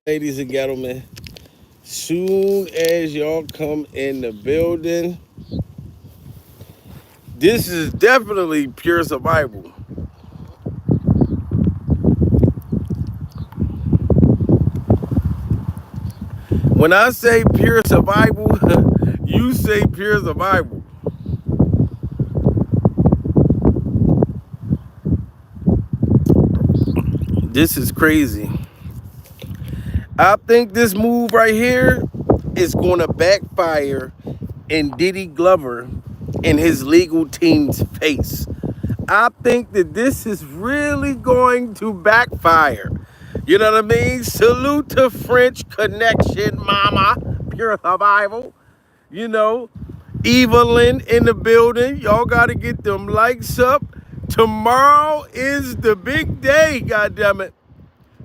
Ladies and gentlemen, soon as y'all come in the building, this is definitely pure survival. When I say pure survival, you say pure survival. This is crazy. I think this move right here is going to backfire in Diddy Glover and his legal team's face. I think that this is really going to backfire. You know what I mean? Salute to French Connection, mama. Pure survival. You know, Evelyn in the building. Y'all got to get them likes up. Tomorrow is the big day, goddammit.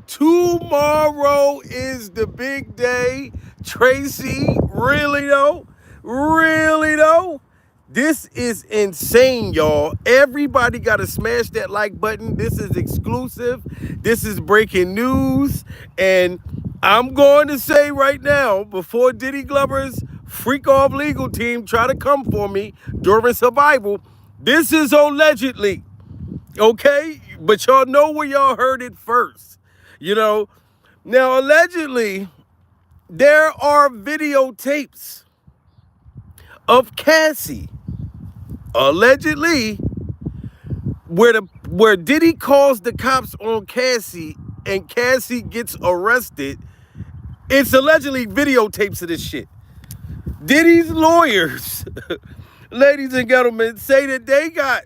Tomorrow is the big day. Tracy, really though? Really though? This is insane, y'all. Everybody got to smash that like button. This is exclusive. This is breaking news. And I'm going to say right now, before Diddy Glover's freak off legal team try to come for me during survival, this is allegedly, okay? But y'all know where y'all heard it first. You know, now allegedly, there are videotapes of Cassie, allegedly, where Diddy calls the cops on Cassie and Cassie gets arrested. It's allegedly videotapes of this shit. Diddy's lawyers, ladies and gentlemen, say that they got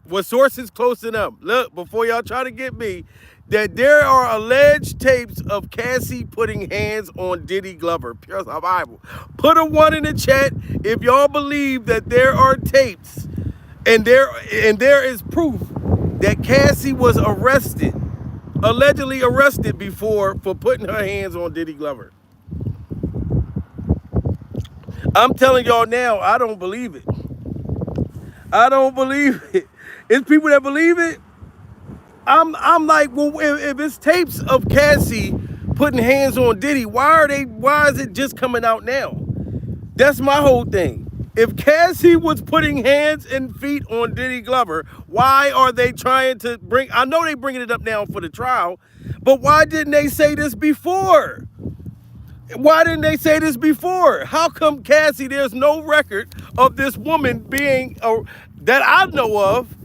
what sources close enough. Look, before y'all try to get me, that there are alleged tapes of Cassie putting hands on Diddy Glover. Pure survival. Put a 1 in the chat if y'all believe that there are tapes and there is proof that Cassie was arrested, allegedly arrested before for putting her hands on Diddy Glover. I'm telling y'all now, I don't believe it. I don't believe it. It's people that believe it. I'm like, well, if it's tapes of Cassie putting hands on Diddy, why is it just coming out now? That's my whole thing. If Cassie was putting hands and feet on Diddy Glover, why are they trying to I know they bringing it up now for the trial, but why didn't they say this before? Why didn't they say this before? How come Cassie, there's no record of this woman being, that I know of,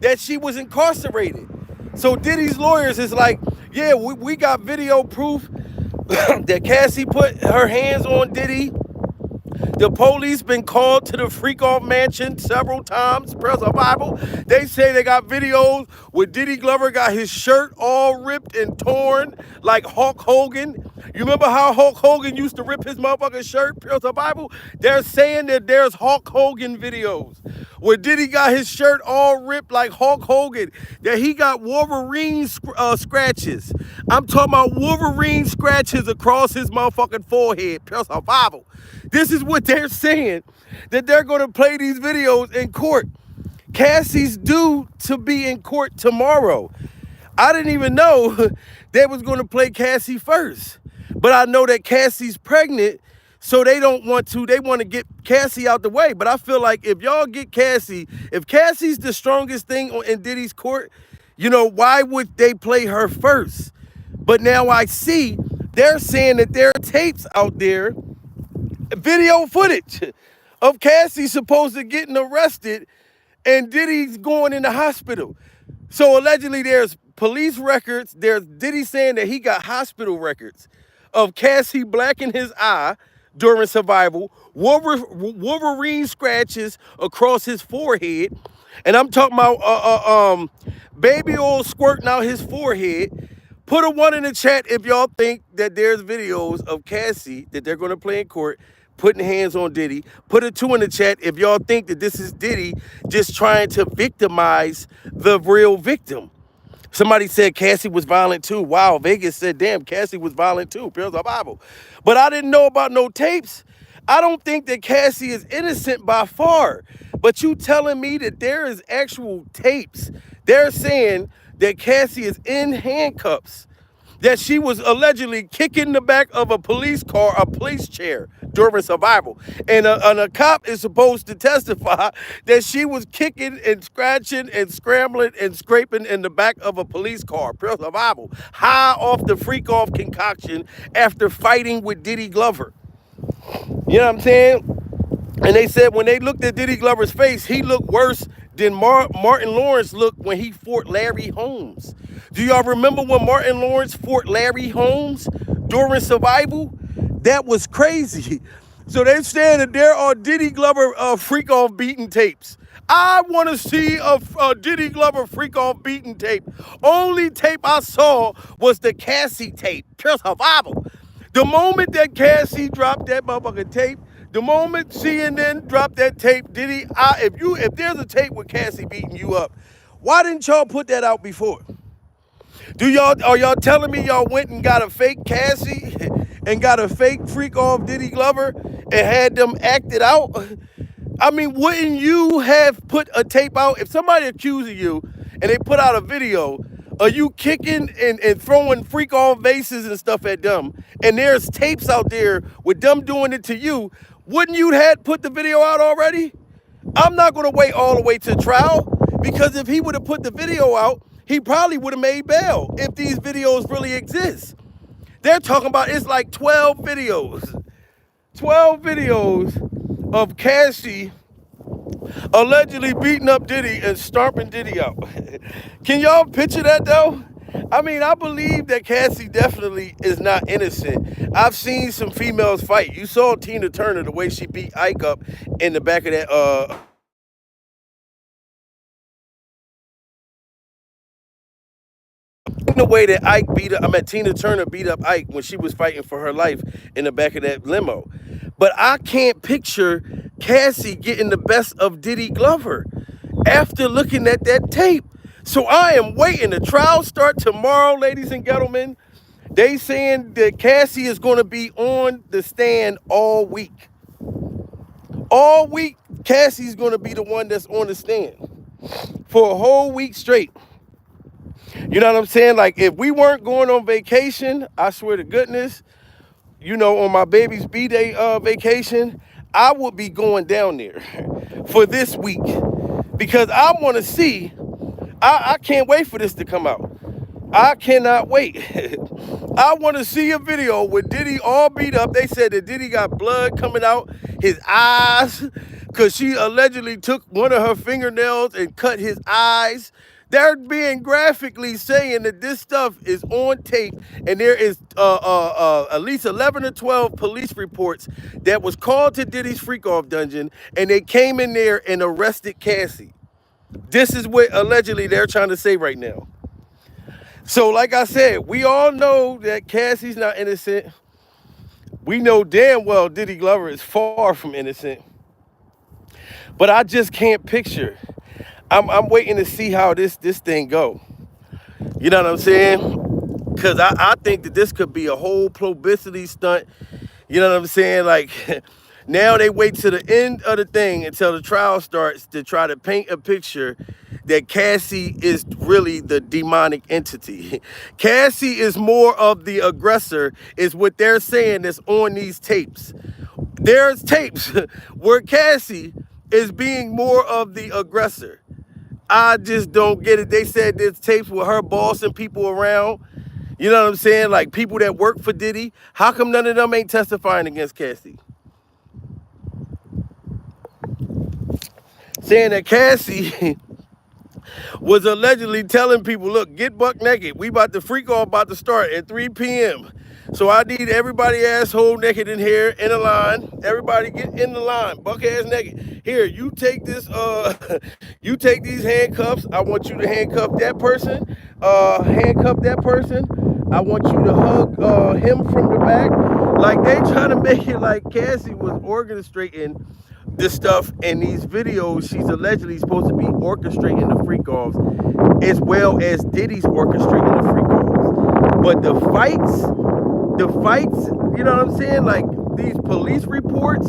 that she was incarcerated? So Diddy's lawyers is like, yeah, we got video proof that Cassie put her hands on Diddy. The police been called to the freak off mansion several times. Press a Bible. They say they got videos where Diddy Glover got his shirt all ripped and torn like Hulk Hogan. You remember how Hulk Hogan used to rip his motherfucking shirt? Press a Bible. They're saying that there's Hulk Hogan videos where Diddy got his shirt all ripped like Hulk Hogan, that he got Wolverine scratches. I'm talking about Wolverine scratches across his motherfucking forehead. Pure survival. This is what they're saying, that they're going to play these videos in court. Cassie's due to be in court tomorrow. I didn't even know they was going to play Cassie first. But I know that Cassie's pregnant, so they want to get Cassie out the way. But I feel like if y'all get Cassie, if Cassie's the strongest thing in Diddy's court, you know, why would they play her first? But now I see they're saying that there are tapes out there, video footage of Cassie supposed to getting arrested and Diddy's going in the hospital. So allegedly there's police records. There's Diddy saying that he got hospital records of Cassie blacking his eye during survival, Wolverine scratches across his forehead. And I'm talking about baby oil squirting out his forehead. Put a 1 in the chat if y'all think that there's videos of Cassie that they're going to play in court putting hands on Diddy. Put a 2 in the chat if y'all think that this is Diddy just trying to victimize the real victim. Somebody said Cassie was violent too. Wow, Vegas said, damn, Cassie was violent too. Pure Bible. But I didn't know about no tapes. I don't think that Cassie is innocent by far. But you telling me that there is actual tapes. They're saying that Cassie is in handcuffs, that she was allegedly kicking the back of a police car, a police chair during survival. And a cop is supposed to testify that she was kicking and scratching and scrambling and scraping in the back of a police car, pure survival, high off the freak off concoction after fighting with Diddy Glover. You know what I'm saying? And they said when they looked at Diddy Glover's face, he looked worse than Martin Lawrence looked when he fought Larry Holmes. Do y'all remember when Martin Lawrence fought Larry Holmes during survival? That was crazy. So they're saying that there are Diddy Glover freak off beating tapes. I want to see a Diddy Glover freak off beating tape. Only tape I saw was the Cassie tape, pure survival. The moment that Cassie dropped that motherfucking tape, the moment CNN dropped that tape, Diddy, if there's a tape with Cassie beating you up, why didn't y'all put that out before? Are y'all telling me y'all went and got a fake Cassie and got a fake freak off Diddy Glover and had them act it out? I mean, wouldn't you have put a tape out? If somebody accusing you and they put out a video, are you kicking and throwing freak off vases and stuff at them, and there's tapes out there with them doing it to you, wouldn't you have put the video out already? I'm not going to wait all the way to trial, because if he would have put the video out, he probably would have made bail if these videos really exist. They're talking about it's like 12 videos. 12 videos of Cassie allegedly beating up Diddy and stomping Diddy out. Can y'all picture that though? I mean, I believe that Cassie definitely is not innocent. I've seen some females fight. You saw Tina Turner, the way she beat Ike up in the back of that the way that Tina Turner beat up Ike when she was fighting for her life in the back of that limo. But I can't picture Cassie getting the best of Diddy Glover after looking at that tape. So I am waiting. The trial start tomorrow, ladies and gentlemen. They saying that Cassie is going to be on the stand all week. All week, Cassie's going to be the one that's on the stand for a whole week straight. You know what I'm saying? Like, if we weren't going on vacation, I swear to goodness, you know, on my baby's B-Day vacation, I would be going down there for this week, because I want to see, I can't wait for this to come out. I cannot wait. I want to see a video with Diddy all beat up. They said that Diddy got blood coming out his eyes because she allegedly took one of her fingernails and cut his eyes. They're being graphically saying that this stuff is on tape, and there is at least 11 or 12 police reports that was called to Diddy's freak-off dungeon, and they came in there and arrested Cassie. This is what allegedly they're trying to say right now. So like I said, we all know that Cassie's not innocent. We know damn well Diddy Glover is far from innocent. But I just can't picture. I'm waiting to see how this thing go. You know what I'm saying? Because I think that this could be a whole publicity stunt. You know what I'm saying? Like, now they wait to the end of the thing until the trial starts to try to paint a picture that Cassie is really the demonic entity. Cassie is more of the aggressor, is what they're saying that's on these tapes. There's tapes where Cassie is being more of the aggressor. I just don't get it. They said there's tapes with her bossing people around. You know what I'm saying? Like people that work for Diddy. How come none of them ain't testifying against Cassie? Saying that Cassie was allegedly telling people, look, get buck naked. We about to freak off about to start at 3 p.m. So I need everybody asshole naked in here in a line. Everybody get in the line, buck ass naked. Here, you take this, you take these handcuffs. I want you to handcuff that person. Handcuff that person. I want you to hug him from the back. Like they trying to make it like Cassie was orchestrating this stuff in these videos. She's allegedly supposed to be orchestrating the freak-offs as well as Diddy's orchestrating the freak-offs. But the fights, you know what I'm saying? Like these police reports,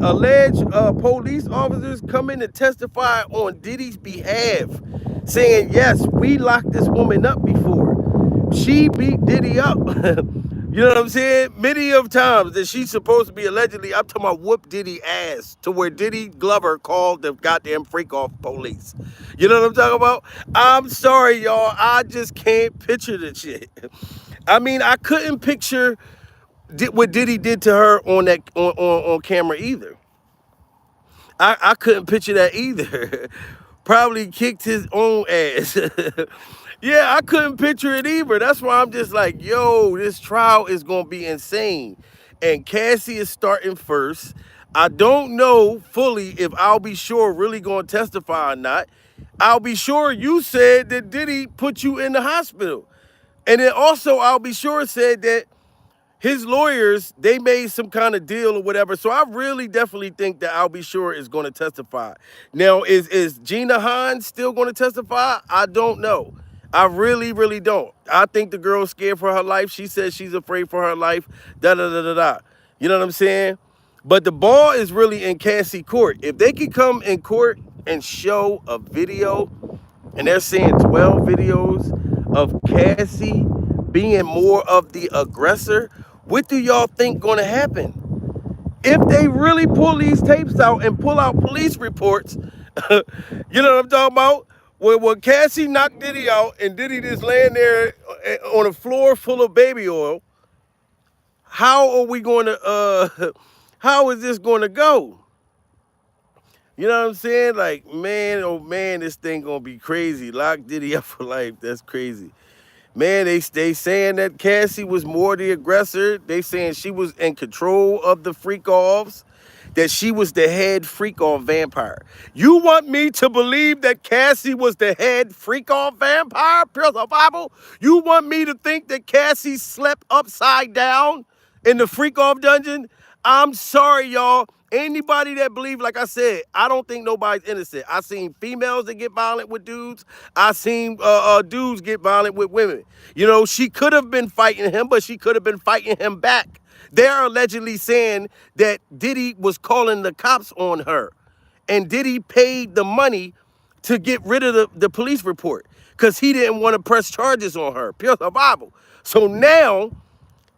alleged police officers come in to testify on Diddy's behalf, saying, yes, we locked this woman up before. she beat Diddy up. You know what I'm saying? Many of times that she's supposed to be allegedly, I'm talking about whoop Diddy ass to where Diddy Glover called the goddamn freak off police. You know what I'm talking about? I'm sorry, y'all. I just can't picture the shit. I mean, I couldn't picture what Diddy did to her on that on camera either. I couldn't picture that either. Probably kicked his own ass. Yeah, I couldn't picture it either. That's why I'm just like, yo, this trial is gonna be insane. And Cassie is starting first. I don't know fully if I'll Be Sure really gonna testify or not. I'll Be Sure you said that Diddy put you in the hospital. And then also I'll Be Sure said that his lawyers, they made some kind of deal or whatever. So I really definitely think that I'll Be Sure is going to testify. Now, is Gina Hines still going to testify? I don't know. I really, really don't. I think the girl's scared for her life. She says she's afraid for her life. Da da da da da. You know what I'm saying? But the ball is really in Cassie court. If they could come in court and show a video, and they're saying 12 videos of Cassie being more of the aggressor, what do y'all think gonna happen? If they really pull these tapes out and pull out police reports, you know what I'm talking about? When Cassie knocked Diddy out and Diddy just laying there on a floor full of baby oil, how are we gonna, how is this gonna go? You know what I'm saying? Like, man, oh man, this thing gonna be crazy. Lock Diddy up for life. That's crazy. Man, they saying that Cassie was more the aggressor. They saying she was in control of the freak-offs, that she was the head freak-off vampire. You want me to believe that Cassie was the head freak-off vampire? Pure Bible? You want me to think that Cassie slept upside down in the freak-off dungeon? I'm sorry, y'all. Anybody that believe, like I said, I don't think nobody's innocent. I seen females that get violent with dudes. I seen dudes get violent with women. You know, she could have been fighting him, but she could have been fighting him back. They're allegedly saying that Diddy was calling the cops on her, and Diddy paid the money to get rid of the police report because he didn't want to press charges on her. Pure Bible. So now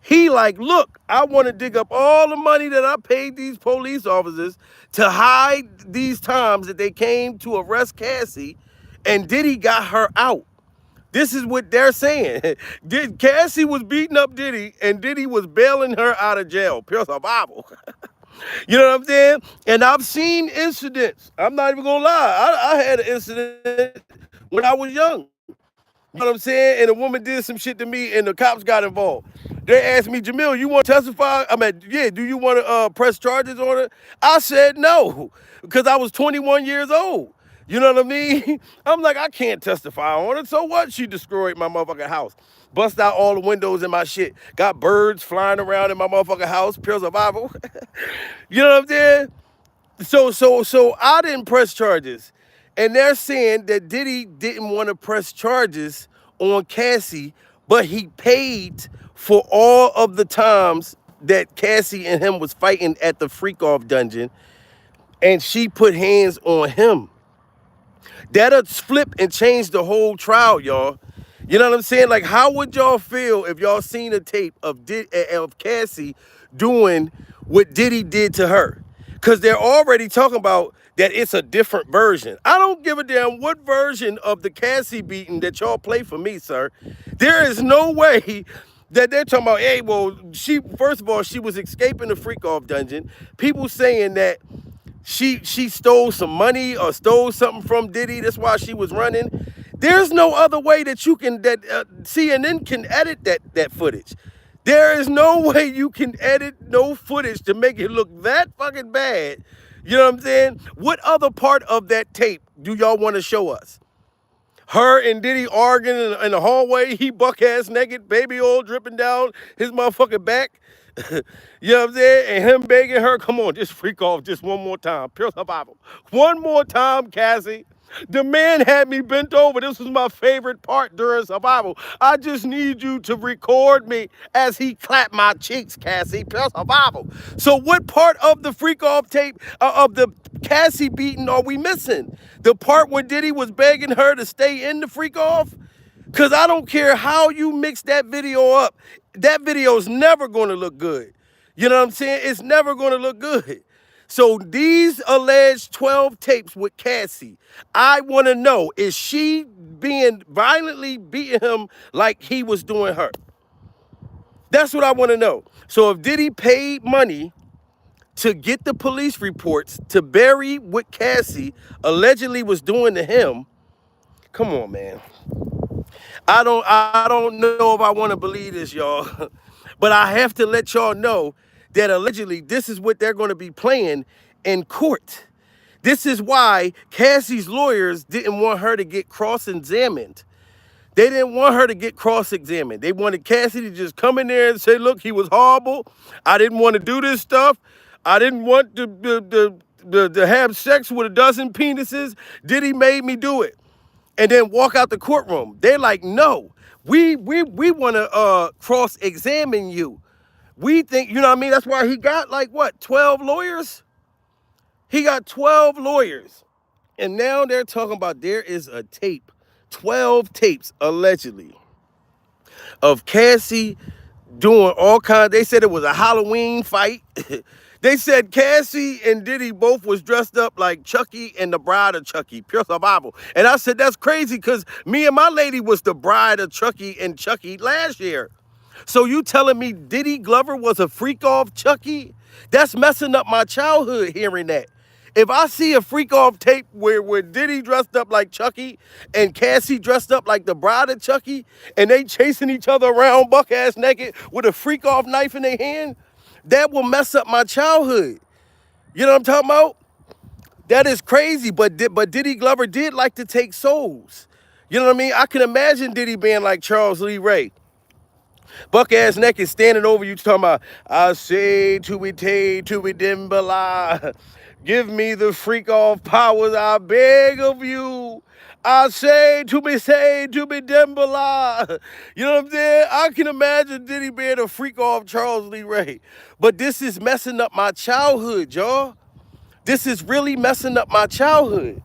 he like, look, I want to dig up all the money that I paid these police officers to hide these times that they came to arrest Cassie, and Diddy got her out. This is what they're saying. Cassie was beating up Diddy, and Diddy was bailing her out of jail. Pure Bible. You know what I'm saying? And I've seen incidents. I'm not even gonna lie. I had an incident when I was young. You know what I'm saying? And a woman did some shit to me and the cops got involved. They asked me, Jamil, you want to testify? I mean, yeah, do you want to press charges on her? I said no, because I was 21 years old. You know what I mean? I'm like, I can't testify on it. So what? She destroyed my motherfucking house. Bust out all the windows in my shit. Got birds flying around in my motherfucking house. Pure survival. You know what I'm saying? So I didn't press charges. And they're saying that Diddy didn't want to press charges on Cassie, but he paid for all of the times that Cassie and him was fighting at the freak-off dungeon, and she put hands on him. That'll flip and change the whole trial, y'all. You know what I'm saying? Like, how would y'all feel if y'all seen a tape of Cassie doing what Diddy did to her? Because they're already talking about that it's a different version. I don't give a damn what version of the Cassie beating that y'all play for me, sir. There is no way that they're talking about, hey, well, first of all, she was escaping the freak-off dungeon. People saying that she stole some money or stole something from Diddy. That's why she was running. There's no other way that you can, CNN can edit that footage. There is no way you can edit no footage to make it look that fucking bad. You know what I'm saying? What other part of that tape do y'all want to show us? Her and Diddy arguing in the hallway, he buck-ass naked, baby oil dripping down his motherfucking back. You know what I'm saying? And him begging her, come on, just freak off just one more time. Pure survival. One more time, Cassie. The man had me bent over. This was my favorite part during survival. I just need you to record me as he clapped my cheeks, Cassie. Pure survival. So what part of the freak-off tape, of the Cassie beating are we missing? The part where Diddy was begging her to stay in the freak-off? Because I don't care how you mix that video up. That video is never going to look good. You know what I'm saying? It's never going to look good. So these alleged 12 tapes with Cassie, I want to know, is she being violently beating him like he was doing her? That's what I want to know. So if Diddy paid money to get the police reports to bury what Cassie allegedly was doing to him, come on, man. I don't know if I want to believe this, y'all. But I have to let y'all know that allegedly this is what they're going to be playing in court. This is why Cassie's lawyers didn't want her to get cross-examined. They didn't want her to get cross-examined. They wanted Cassie to just come in there and say, look, he was horrible. I didn't want to do this stuff. I didn't want to have sex with a dozen penises. Diddy made me do it. And then walk out the courtroom. They're like, no, we want to cross-examine you. We think, you know what I mean? That's why he got like, what, 12 lawyers? He got 12 lawyers. And now they're talking about there is a tape, 12 tapes, allegedly, of Cassie doing all kinds. They said it was a Halloween fight. They said Cassie and Diddy both was dressed up like Chucky and the bride of Chucky, pure survival. And I said, that's crazy because me and my lady was the bride of Chucky and Chucky last year. So you telling me Diddy Glover was a freak off Chucky? That's messing up my childhood hearing that. If I see a freak off tape where Diddy dressed up like Chucky and Cassie dressed up like the bride of Chucky and they chasing each other around buck ass naked with a freak off knife in their hand, that will mess up my childhood. You know what I'm talking about? That is crazy, but Diddy Glover did like to take souls. You know what I mean? I can imagine Diddy being like Charles Lee Ray. Buck ass naked standing over you talking about, I say to be tay, to be dimbala. Give me the freak off powers, I beg of you. I say to be dimbala. You know what I'm saying? I can imagine Diddy being a freak off Charles Lee Ray. But this is messing up my childhood, y'all. This is really messing up my childhood.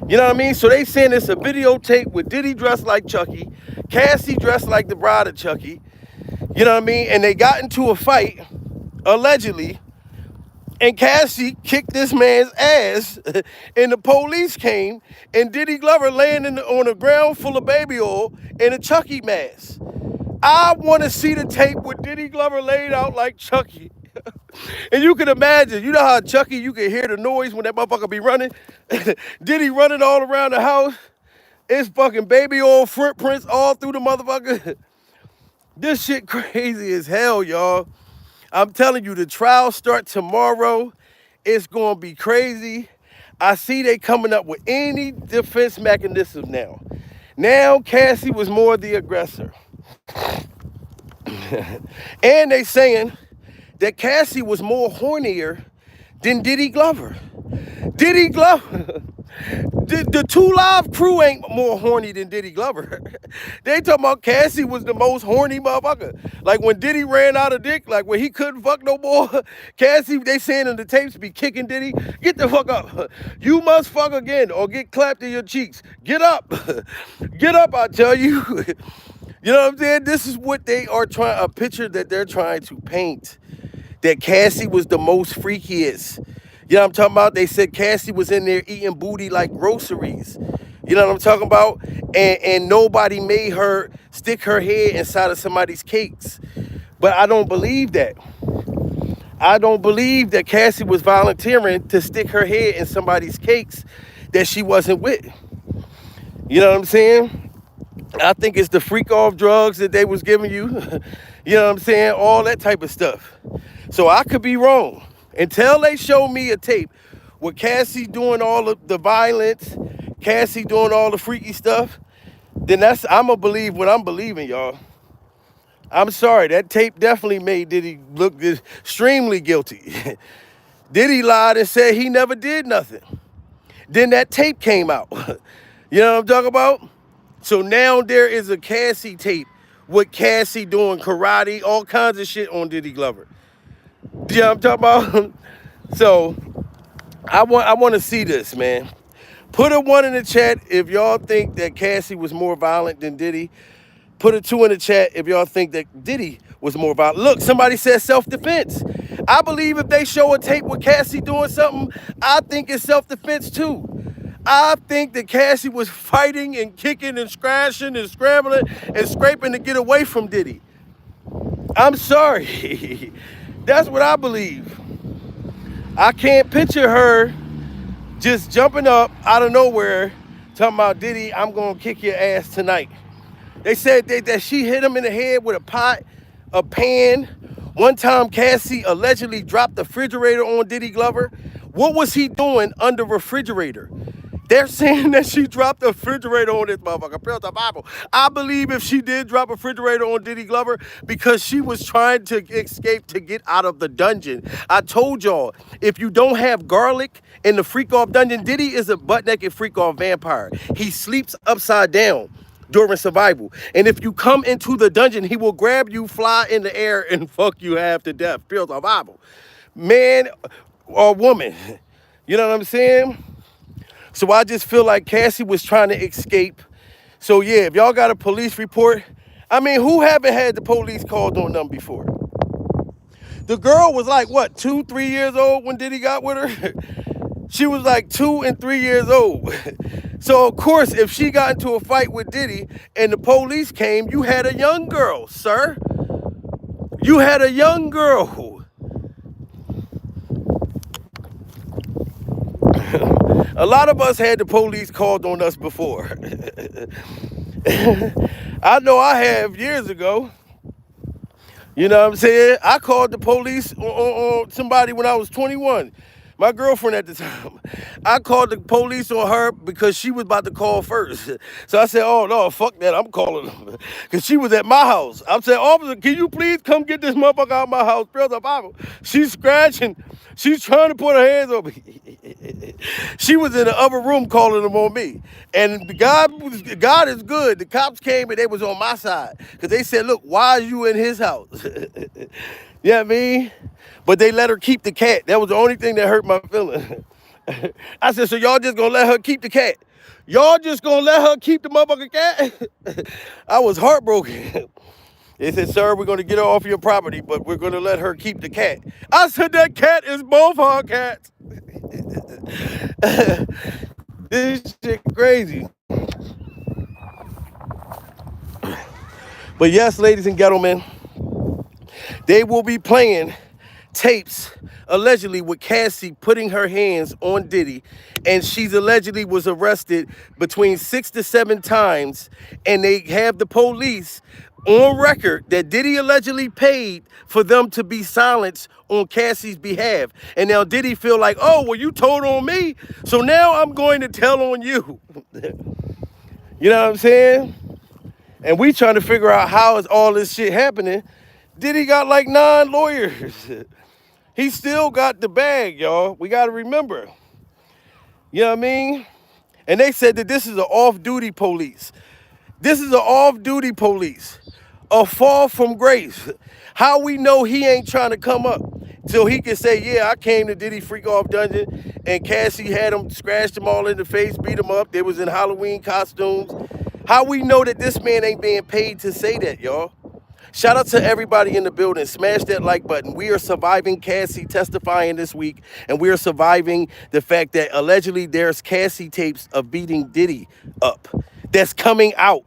You know what I mean? So they saying it's a videotape with Diddy dressed like Chucky, Cassie dressed like the bride of Chucky. You know what I mean? And they got into a fight, allegedly, and Cassie kicked this man's ass, and the police came, and Diddy Glover laying on the ground full of baby oil in a Chucky mask. I want to see the tape with Diddy Glover laid out like Chucky. And you can imagine, you know how Chucky, you can hear the noise when that motherfucker be running? Diddy running all around the house. It's fucking baby oil footprints all through the motherfucker. This shit crazy as hell, y'all. I'm telling you, the trial starts tomorrow. It's going to be crazy. I see they coming up with any defense mechanism now. Now, Cassie was more the aggressor. And they saying that Cassie was more hornier than Diddy Glover. Diddy Glover, the 2 Live crew ain't more horny than Diddy Glover. They talking about Cassie was the most horny motherfucker. Like when Diddy ran out of dick, like when he couldn't fuck no more, Cassie, they saying in the tapes, be kicking Diddy, get the fuck up. You must fuck again or get clapped in your cheeks. Get up. Get up, I tell you. You know what I'm saying? This is what they are trying, a picture that they're trying to paint. That Cassie was the most freakiest. You know what I'm talking about? They said Cassie was in there eating booty like groceries. You know what I'm talking about? And nobody made her stick her head inside of somebody's cakes. But I don't believe that. I don't believe that Cassie was volunteering to stick her head in somebody's cakes that she wasn't with. You know what I'm saying? I think it's the freak off drugs that they was giving you. You know what I'm saying? All that type of stuff. So I could be wrong. Until they show me a tape with Cassie doing all of the violence, Cassie doing all the freaky stuff, then I'm going to believe what I'm believing, y'all. I'm sorry. That tape definitely made Diddy look extremely guilty. Diddy lied and said he never did nothing. Then that tape came out. You know what I'm talking about? So now there is a Cassie tape with Cassie doing karate, all kinds of shit on Diddy Glover. You know what I'm talking about? So I want to see this, man. Put a 1 in the chat if y'all think that Cassie was more violent than Diddy. Put a 2 in the chat if y'all think that Diddy was more violent. Look, somebody said self-defense. I believe if they show a tape with Cassie doing something, I think it's self-defense too. I think that Cassie was fighting and kicking and scratching and scrambling and scraping to get away from Diddy. I'm sorry. That's what I believe. I can't picture her just jumping up out of nowhere talking about, Diddy, I'm going to kick your ass tonight. They said that she hit him in the head with a pot, a pan. One time, Cassie allegedly dropped the refrigerator on Diddy Glover. What was he doing under refrigerator? They're saying that she dropped the refrigerator on this motherfucker. Praise the Bible. I believe if she did drop a refrigerator on Diddy Glover because she was trying to escape to get out of the dungeon. I told y'all, if you don't have garlic in the freak-off dungeon, Diddy is a butt-naked freak-off vampire. He sleeps upside down during survival. And if you come into the dungeon, he will grab you, fly in the air, and fuck you half to death. Praise the Bible. Man or woman. You know what I'm saying? So I just feel like Cassie was trying to escape. So yeah, if y'all got a police report, I mean, who haven't had the police called on them before? The girl was like, what, 2, 3 years old when Diddy got with her? She was like 2 and 3 years old. So of course, if she got into a fight with Diddy and the police came, you had a young girl, sir. You had a young girl. A lot of us had the police called on us before. I know I have years ago. You know what I'm saying? I called the police on somebody when I was 21. My girlfriend at the time. I called the police on her because she was about to call first. So I said, oh, no, fuck that. I'm calling them. Because she was at my house. I said, officer, can you please come get this motherfucker out of my house? Praise the Bible. She's scratching. She's trying to put her hands on me. She was in the other room calling them on me. And God is good. The cops came and they was on my side. Because they said, look, why are you in his house? You know what I mean? But they let her keep the cat. That was the only thing that hurt my feeling. I said, so y'all just gonna let her keep the cat? Y'all just gonna let her keep the motherfucking cat? I was heartbroken. They said, sir, we're gonna get her off your property, but we're gonna let her keep the cat. I said, that cat is both our cats. This shit crazy. But yes, ladies and gentlemen, they will be playing tapes allegedly with Cassie putting her hands on Diddy, and she's allegedly was arrested between 6 to 7 times, and they have the police on record that Diddy allegedly paid for them to be silenced on Cassie's behalf. And now Diddy feel like, oh, well, you told on me, so now I'm going to tell on you. You know what I'm saying? And we trying to figure out how is all this shit happening. Diddy got like 9 lawyers. He still got the bag, y'all. We got to remember. You know what I mean? And they said that this is an off-duty police. This is an off-duty police. A fall from grace. How we know he ain't trying to come up till he can say, yeah, I came to Diddy Freak Off Dungeon and Cassie had him, scratched them all in the face, beat them up. They was in Halloween costumes. How we know that this man ain't being paid to say that, y'all? Shout out to everybody in the building. Smash that like button. We are surviving Cassie testifying this week, and we are surviving the fact that allegedly there's Cassie tapes of beating Diddy up that's coming out.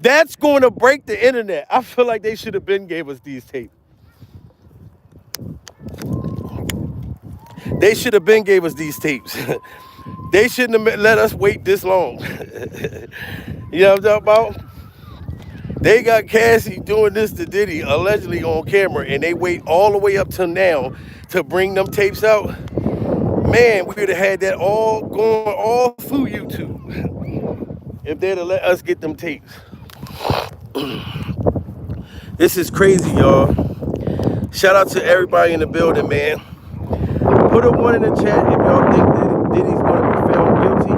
That's going to break the internet. I feel like they should have been gave us these tapes. They should have been gave us these tapes. They shouldn't have let us wait this long. You know what I'm talking about? They got Cassie doing this to Diddy allegedly on camera, and they wait all the way up till now to bring them tapes out. Man, we would have had that all going all through YouTube if they'd have let us get them tapes. This is crazy, y'all. Shout out to everybody in the building, man. Put a 1 in the chat if y'all think that Diddy's going to be found guilty.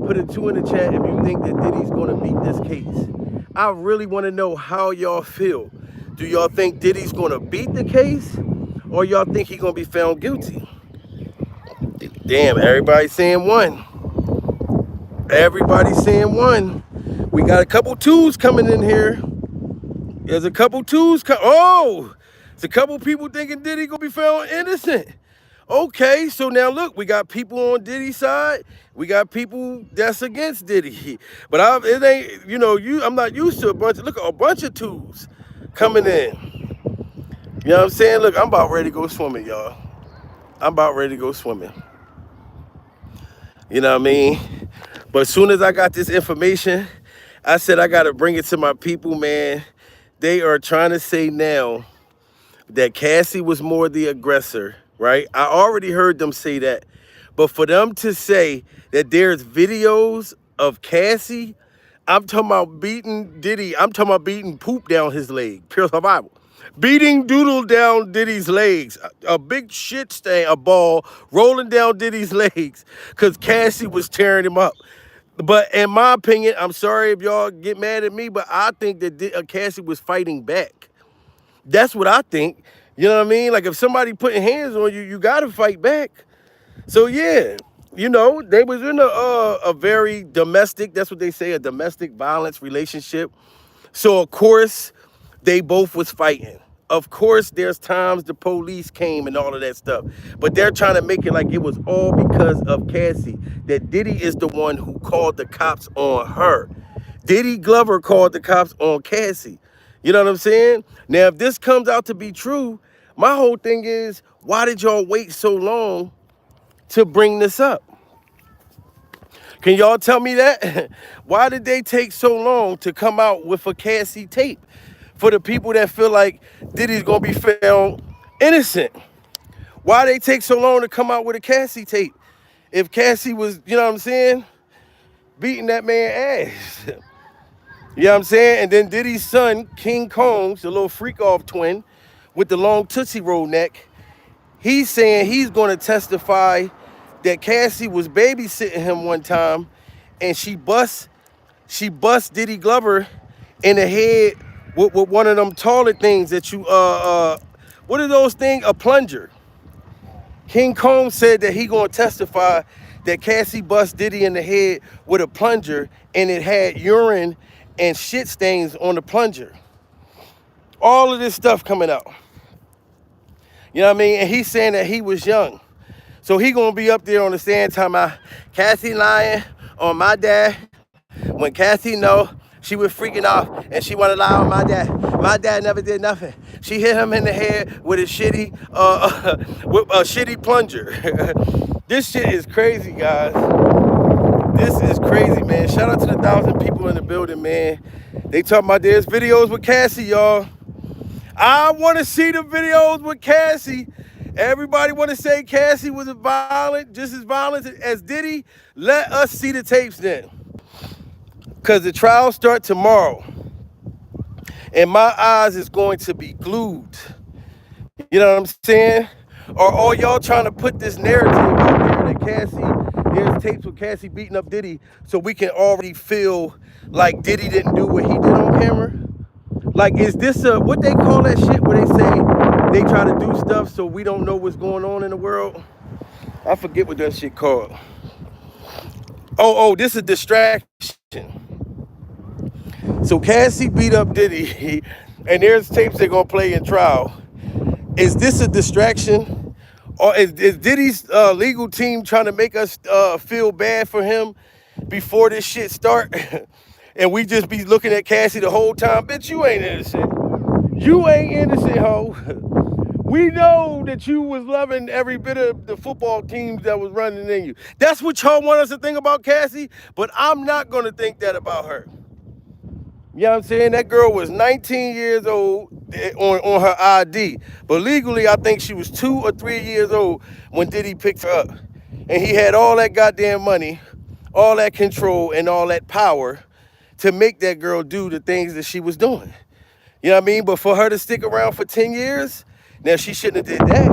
Put a 2 in the chat if you think that Diddy's going to beat this case. I really want to know how y'all feel. Do y'all think Diddy's going to beat the case? Or y'all think he's going to be found guilty? Damn, everybody's saying 1. Everybody's saying one. We got a couple twos coming in here. There's a couple twos. Oh, there's a couple people thinking Diddy gonna be found innocent. Okay, so now look, we got people on Diddy's side. We got people that's against Diddy. But it ain't, I'm not used to a bunch of twos coming in. You know what I'm saying? Look, I'm about ready to go swimming, y'all. I'm about ready to go swimming. You know what I mean? But as soon as I got this information, I said I got to bring it to my people, man. They are trying to say now that Cassie was more the aggressor, right? I already heard them say that. But for them to say that there's videos of Cassie, I'm talking about beating Diddy. I'm talking about beating poop down his leg. Pure survival. Beating doodle down Diddy's legs. A big shit stain, a ball rolling down Diddy's legs because Cassie was tearing him up. But in my opinion, I'm sorry if y'all get mad at me, but I think that Cassie was fighting back. That's what I think. You know what I mean? Like if somebody putting hands on you, you got to fight back. So yeah, they was in a very domestic, that's what they say, a domestic violence relationship. So of course, they both was fighting. Of course, there's times the police came and all of that stuff. But they're trying to make it like it was all because of Cassie. That Diddy is the one who called the cops on her. Diddy Glover called the cops on Cassie. You know what I'm saying? Now, if this comes out to be true, my whole thing is, why did y'all wait so long to bring this up? Can y'all tell me that? Why did they take so long to come out with a Cassie tape? For the people that feel like Diddy's gonna be found innocent. Why they take so long to come out with a Cassie tape? If Cassie was, you know what I'm saying, beating that man's ass. You know what I'm saying? And then Diddy's son, King Combs, the little freak-off twin with the long Tootsie Roll neck, he's saying he's gonna testify that Cassie was babysitting him one time and she bust Diddy Glover in the head with one of them taller things that you, what are those things? A plunger. King Combs said that he gonna testify that Cassie bust Diddy in the head with a plunger and it had urine and shit stains on the plunger. All of this stuff coming out. You know what I mean? And he's saying that he was young. So he gonna be up there on the stand talking about Cassie lying on my dad. When Cassie know she was freaking off and she wanna lie on my dad. My dad never did nothing. She hit him in the head with a shitty plunger. This shit is crazy, guys. This is crazy, man. Shout out to the 1,000 people in the building, man. They talking about there's videos with Cassie, y'all. I want to see the videos with Cassie. Everybody want to say Cassie was just as violent as Diddy. Let us see the tapes then. Because the trial starts tomorrow. And my eyes is going to be glued. You know what I'm saying? Or are y'all trying to put this narrative out there that there's tapes with Cassie beating up Diddy so we can already feel like Diddy didn't do what he did on camera? Like, is this what they call that shit where they say they try to do stuff so we don't know what's going on in the world? I forget what that shit called. Oh, this is distraction. So Cassie beat up Diddy and there's tapes they're gonna play in trial. Is this a distraction? Or is Diddy's legal team trying to make us feel bad for him before this shit start? And we just be looking at Cassie the whole time? Bitch, you ain't innocent. You ain't innocent, ho. We know that you was loving every bit of the football teams that was running in you. That's what y'all want us to think about Cassie, but I'm not going to think that about her. You know what I'm saying? That girl was 19 years old on her ID. But legally, I think she was 2 or 3 years old when Diddy picked her up. And he had all that goddamn money, all that control, and all that power to make that girl do the things that she was doing. You know what I mean? But for her to stick around for 10 years, now she shouldn't have did that.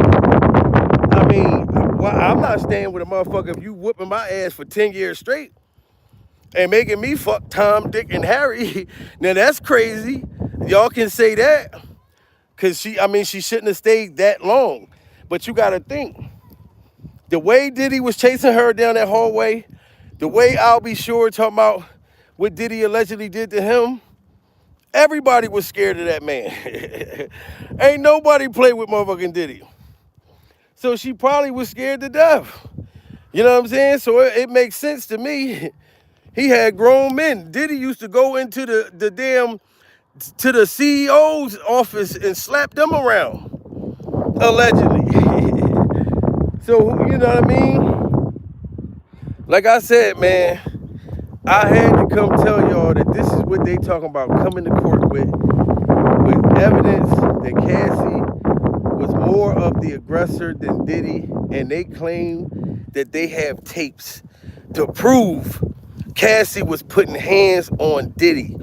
I mean, I'm not staying with a motherfucker if you whooping my ass for 10 years straight and making me fuck Tom, Dick, and Harry. Now that's crazy. Y'all can say that. Cause she shouldn't have stayed that long. But you gotta think, the way Diddy was chasing her down that hallway, The way I'll be sure talking about what Diddy allegedly did to him, everybody was scared of that man. Ain't nobody played with motherfucking Diddy. So she probably was scared to death. You know what I'm saying? So it makes sense to me. He had grown men. Diddy used to go into the damn, to the CEO's office and slap them around, allegedly. So, you know what I mean? Like I said, man, I had to come tell y'all that this is what they talking about coming to court with evidence that Cassie was more of the aggressor than Diddy, and they claim that they have tapes to prove Cassie was putting hands on Diddy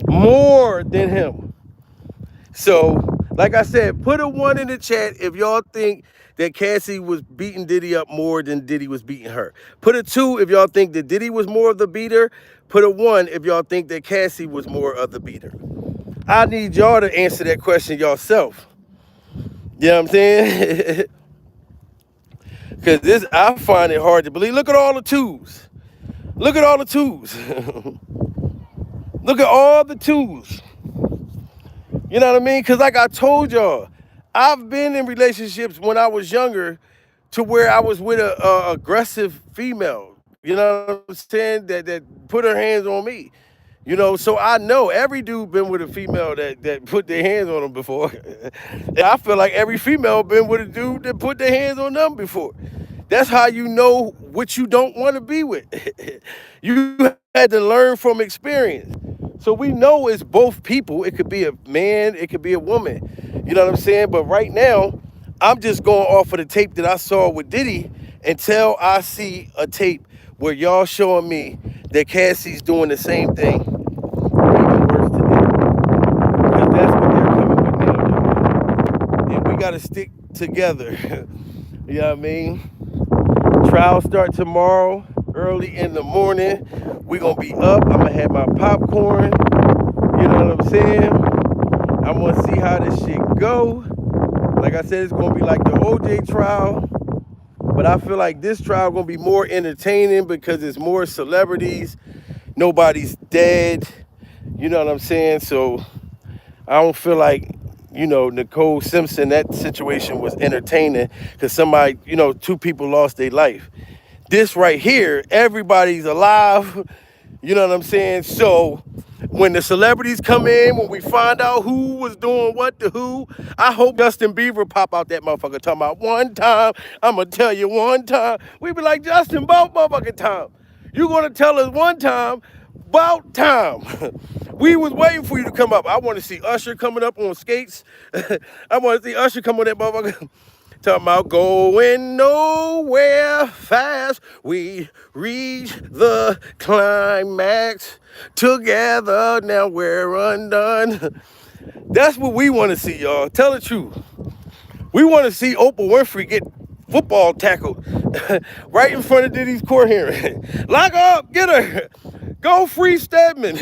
more than him. So, like I said, put a 1 in the chat if y'all think that Cassie was beating Diddy up more than Diddy was beating her. Put a 2 if y'all think that Diddy was more of the beater. Put a 1 if y'all think that Cassie was more of the beater. I need y'all to answer that question yourself. You know what I'm saying? Because this, I find it hard to believe. Look at all the 2s. Look at all the 2s. Look at all the 2s. You know what I mean? Because like I told y'all, I've been in relationships when I was younger to where I was with a aggressive female. You know what I'm saying? That put her hands on me. You know, so I know every dude been with a female that put their hands on them before. And I feel like every female been with a dude that put their hands on them before. That's how you know what you don't want to be with. You had to learn from experience. So we know it's both people. It could be a man, it could be a woman. You know what I'm saying? But right now, I'm just going off of the tape that I saw with Diddy until I see a tape where y'all showing me that Cassie's doing the same thing, even worse today. Because that's what they're coming with now. And we got to stick together. You know what I mean? Trial start tomorrow, early in the morning. We gonna be up. I'm gonna have my popcorn. You know what I'm saying? I wanna see how this shit go. Like I said, it's gonna be like the OJ trial. But I feel like this trial gonna be more entertaining because it's more celebrities. Nobody's dead. You know what I'm saying? So I don't feel like, you know, Nicole Simpson, that situation was entertaining because somebody, you know, 2 people lost their life. This right here, everybody's alive. You know what I'm saying? So when the celebrities come in, when we find out who was doing what to who, I hope Justin Bieber pop out that motherfucker talking about one time. I'm going to tell you one time. We be like, Justin, about motherfucking time. You going to tell us one time, about time. We was waiting for you to come up. I want to see Usher coming up on skates. I want to see Usher come on that motherfucker. Talking about going nowhere fast. We reach the climax together. Now we're undone. That's what we want to see, y'all. Tell the truth. We want to see Oprah Winfrey get football tackled right in front of Diddy's court hearing. Lock up, get her. Go free Stedman.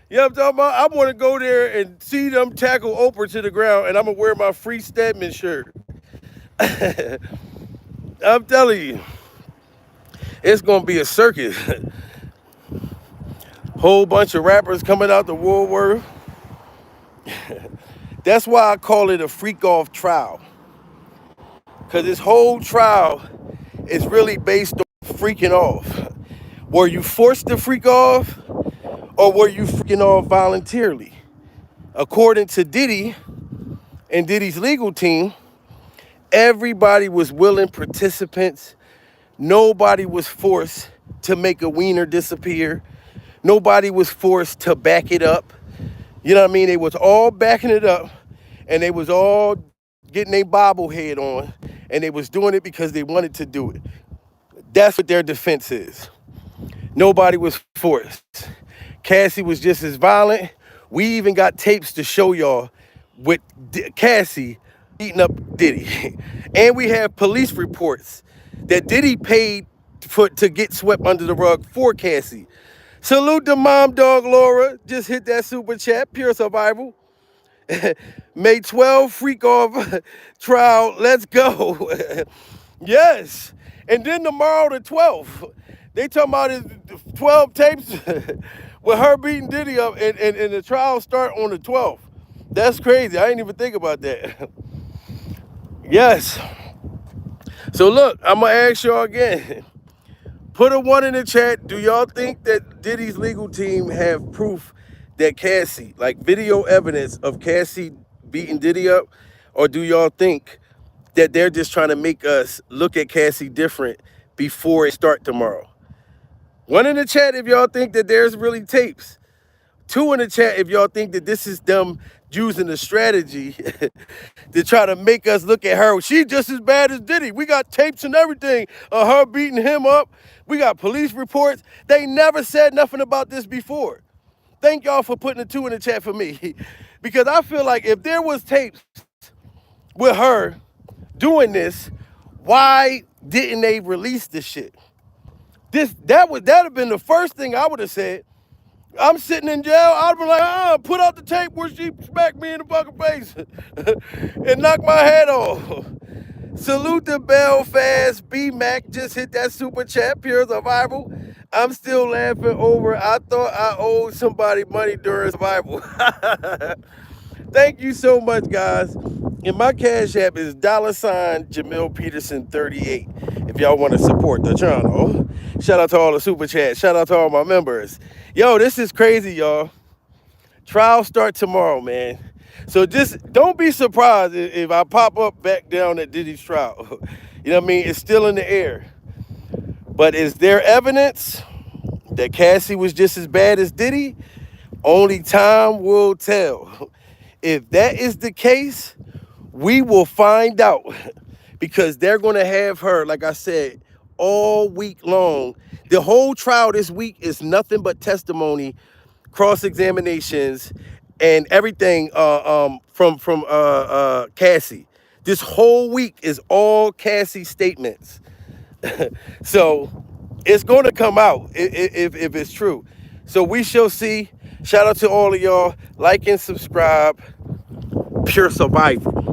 You know what I'm talking about? I want to go there and see them tackle Oprah to the ground, and I'm going to wear my free Stedman shirt. I'm telling you, it's going to be a circus. Whole bunch of rappers coming out to Woolworth. That's why I call it a freak-off trial. Because this whole trial is really based on freaking off. Were you forced to freak off, or were you freaking off voluntarily? According to Diddy and Diddy's legal team, everybody was willing participants. Nobody was forced to make a wiener disappear. Nobody was forced to back it up. You know what I mean? They was all backing it up, and they was all getting their bobblehead on, and they was doing it because they wanted to do it. That's what their defense is. Nobody was forced. Cassie was just as violent. We even got tapes to show y'all with Cassie beating up Diddy. And we have police reports that Diddy paid to get swept under the rug for Cassie. Salute to Mom Dog Laura. Just hit that super chat. Pure survival. May 12 freak off trial. Let's go. Yes. And then tomorrow the 12th. They talking about his 12 tapes with her beating Diddy up, and the trial start on the 12th. That's crazy. I didn't even think about that. Yes. So look, I'm gonna ask y'all again. Put a 1 in the chat. Do y'all think that Diddy's legal team have proof that Cassie, like video evidence of Cassie beating Diddy up? Or do y'all think that they're just trying to make us look at Cassie different before it start tomorrow? 1 in the chat if y'all think that there's really tapes. 2 in the chat if y'all think that this is them using a strategy to try to make us look at her. She's just as bad as Diddy. We got tapes and everything of her beating him up. We got police reports. They never said nothing about this before. Thank y'all for putting a 2 in the chat for me. Because I feel like if there was tapes with her doing this, why didn't they release this shit? That'd have been the first thing I would have said. I'm sitting in jail, I'd be like, put out the tape where she smacked me in the fucking face and knocked my head off. Salute to Belfast. B-Mac just hit that super chat, pure survival. I'm still laughing over, I thought I owed somebody money during survival. Thank you so much, guys. And my cash app is $Jamil Peterson 38. If y'all want to support the channel. Shout out to all the super chats. Shout out to all my members. Yo, this is crazy, y'all. Trial start tomorrow, man. So just don't be surprised if I pop up back down at Diddy's trial. You know what I mean? It's still in the air. But is there evidence that Cassie was just as bad as Diddy? Only time will tell. If that is the case, we will find out. Because they're going to have her, like I said, all week long. The whole trial this week is nothing but testimony, cross-examinations, and everything from Cassie. This whole week is all Cassie statements. So it's going to come out if it's true. So we shall see. Shout out to all of y'all. Like and subscribe. Pure survival.